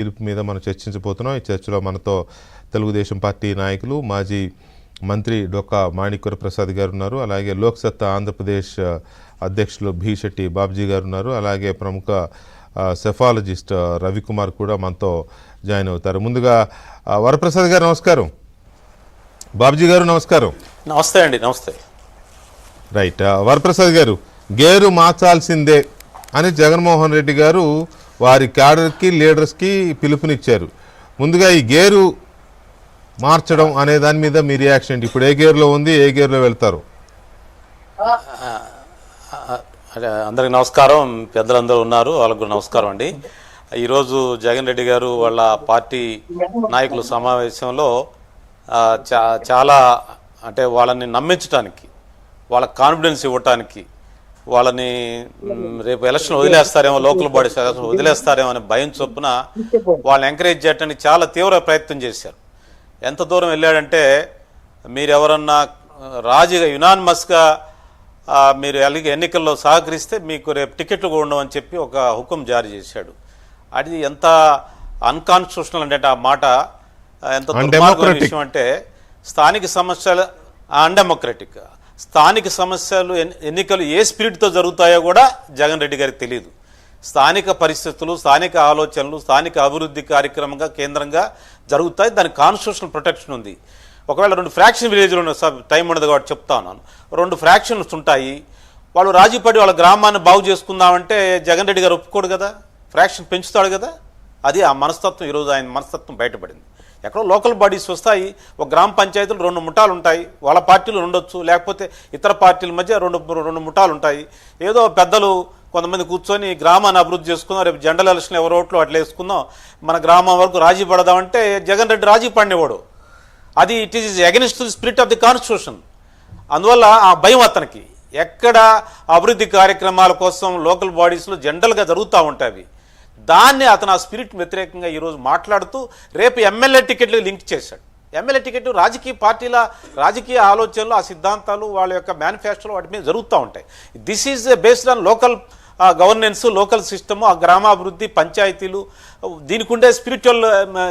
తీర్పు మీద మనం చర్చించబోతున్నాం. ఈ చర్చలో మనతో తెలుగుదేశం పార్టీ నాయకులు మాజీ మంత్రి డొక్కా మాణిక్య ప్రసాద్ గారు ఉన్నారు. అలాగే లోక్సత్తా ఆంధ్రప్రదేశ్ అధ్యక్షులు భీశెట్టి బాబ్జీ గారు ఉన్నారు. అలాగే ప్రముఖ సెఫాలజిస్ట్ రవికుమార్ కూడా మనతో జాయిన్ అవుతారు. ముందుగా వరప్రసాద్ గారు నమస్కారం. బాబ్జీ గారు నమస్కారం. నమస్తే అండి. నమస్తే. రైట్. వరప్రసాద్ గారు, గేరు మార్చాల్సిందే అని జగన్మోహన్ రెడ్డి గారు వారి క్యాడర్కి లీడర్స్కి పిలుపునిచ్చారు. ముందుగా ఈ గేరు మార్చడం అనే దాని మీద మీ రియాక్షన్ ఏంటి? ఇప్పుడు ఏ గేర్లో ఉంది, ఏ గేర్లో వెళ్తారు? అందరికి నమస్కారం. పెద్దలందరూ ఉన్నారు, వాళ్ళకు నమస్కారం అండి. ఈరోజు జగన్ రెడ్డి గారు వాళ్ళ పార్టీ నాయకుల సమావేశంలో చాలా అంటే వాళ్ళని నమ్మించడానికి, వాళ్ళ కాన్ఫిడెన్స్ ఇవ్వటానికి, వాళ్ళని రేపు ఎలక్షన్ వదిలేస్తారేమో, లోకల్ బాడీస్ ఎలక్షన్ వదిలేస్తారేమో అనే భయం చొప్పున వాళ్ళని ఎంకరేజ్ చేయడానికి చాలా తీవ్ర ప్రయత్నం చేశారు. ఎంత దూరం వెళ్ళాడంటే, మీరు ఎవరన్నా యునానిమస్గా మీరు ఎన్నికల్లో సహకరిస్తే మీకు రేపు టికెట్లు కూడా ఉండవని చెప్పి ఒక హుకుం జారీ చేశాడు. అది ఎంత అన్కాన్స్టిట్యూషనల్ అంటే ఆ మాట ఎంత దుర్మార్గమైన విషయం అంటే, స్థానిక సమస్యలు అన్డెమోక్రటిక్, స్థానిక సమస్యలు ఎన్నికలు ఏ స్పిరిట్తో జరుగుతాయో కూడా జగన్ రెడ్డి గారికి తెలియదు. స్థానిక పరిస్థితులు, స్థానిక ఆలోచనలు, స్థానిక అభివృద్ధి కార్యక్రమంగా కేంద్రంగా జరుగుతాయి. దానికి కాన్స్టిట్యూషనల్ ప్రొటెక్షన్ ఉంది. ఒకవేళ 2 ఫ్రాక్షన్ విలేజ్లు టైం ఉండదు కాబట్టి చెప్తా ఉన్నాను, 2 ఫ్రాక్షన్స్ ఉంటాయి. వాళ్ళు రాజీపడి వాళ్ళ గ్రామాన్ని బాగు చేసుకుందామంటే జగన్ రెడ్డి గారు ఒప్పుకోడు కదా, ఫ్రాక్షన్ పెంచుతాడు కదా. అది ఆ మనస్తత్వం, ఈరోజు ఆయన మనస్తత్వం బయటపడింది. ఎక్కడో లోకల్ బాడీస్ వస్తాయి, ఒక గ్రామ పంచాయతీలు 2 ముఠాలు ఉంటాయి, వాళ్ళ పార్టీలు ఉండొచ్చు, లేకపోతే ఇతర పార్టీల మధ్య రెండు ముఠాలు ఉంటాయి. ఏదో పెద్దలు కొంతమంది కూర్చొని గ్రామాన్ని అభివృద్ధి చేసుకుందాం, రేపు జనరల్ ఎలక్షన్ ఎవరి ఓట్లు అట్లా వేసుకుందాం, మన గ్రామం వరకు రాజీ పడదామంటే జగన్ రెడ్డి రాజీ పడినవాడు. అది it is against the spirit of the constitution. అందువల్ల ఆ భయం అతనికి. ఎక్కడ అభివృద్ధి కార్యక్రమాల కోసం లోకల్ బాడీస్లో జనరల్గా జరుగుతూ ఉంటాయి, దాన్ని అతను ఆ స్పిరిట్ వ్యతిరేకంగా ఈరోజు మాట్లాడుతూ రేపు ఎమ్మెల్యే టికెట్లు లింక్ చేశాడు. ఎమ్మెల్యే టికెట్ రాజకీయ పార్టీల రాజకీయ ఆలోచనలు, ఆ సిద్ధాంతాలు, వాళ్ళ యొక్క మేనిఫెస్టోలు వాటి మీద జరుగుతూ ఉంటాయి. This is based on local governance, local system, ఆ గ్రామాభివృద్ధి, పంచాయతీలు, దీనికి ఉండే స్పిరిచువల్,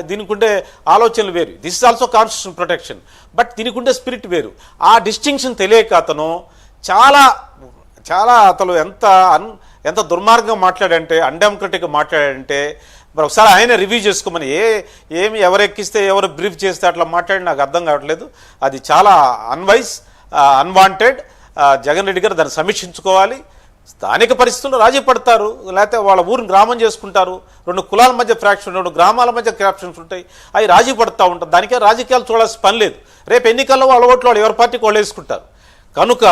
దీనికి ఉండే ఆలోచనలు వేరు. This is also constitution protection, but దీనికి ఉండే స్పిరిట్ వేరు. ఆ డిస్టింక్షన్ తెలియక అతను అతను ఎంత దుర్మార్గంగా మాట్లాడంటే, అన్డెమోక్రటిక్గా మాట్లాడంటే, మరి ఒకసారి ఆయన రివ్యూ చేసుకోమని. ఎవరెక్కిస్తే ఎవరు బ్రీఫ్ చేస్తే అట్లా మాట్లాడి నాకు అర్థం కావట్లేదు. అది చాలా అన్వైజ్, అన్వాంటెడ్. జగన్ రెడ్డి గారు దాన్ని సమీక్షించుకోవాలి. స్థానిక పరిస్థితుల్లో రాజీ పడతారు, లేకపోతే వాళ్ళ ఊరిని గ్రామం చేసుకుంటారు. 2 కులాల మధ్య ఫ్రాక్షన్, 2 గ్రామాల మధ్య క్రాప్షన్స్ ఉంటాయి, అవి రాజీ పడుతూ ఉంటారు. దానికే రాజకీయాలు చూడాల్సిన పని లేదు. రేపు ఎన్నికల్లో వాళ్ళ ఓట్లు వాళ్ళు ఎవరి పార్టీకి వాళ్ళు వేసుకుంటారు. కనుక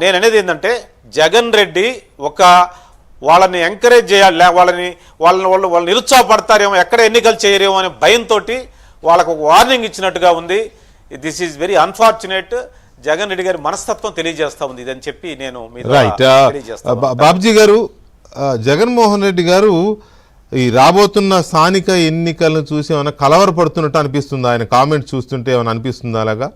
నేను అనేది ఏంటంటే, జగన్ రెడ్డి వాళ్ళని ఎంకరేజ్ చేయాలి, వాళ్ళు నిరుత్సాహపడతారేమో, ఎక్కడ ఎన్నికలు చేయరేమో అనే భయంతో వాళ్ళకు ఒక వార్నింగ్ ఇచ్చినట్టుగా ఉంది. This is very unfortunate. Jagan Reddy గారి మనస్తత్వం తెలియజేస్తా ఉంది ఇదని చెప్పి నేను బాబ్జీ గారు, జగన్మోహన్ రెడ్డి గారు ఈ రాబోతున్న స్థానిక ఎన్నికలను చూసి ఏమైనా కలవరపడుతున్నట్టు అనిపిస్తుందా? ఆయన కామెంట్స్ చూస్తుంటే ఏమైనా అనిపిస్తుందా అలాగా?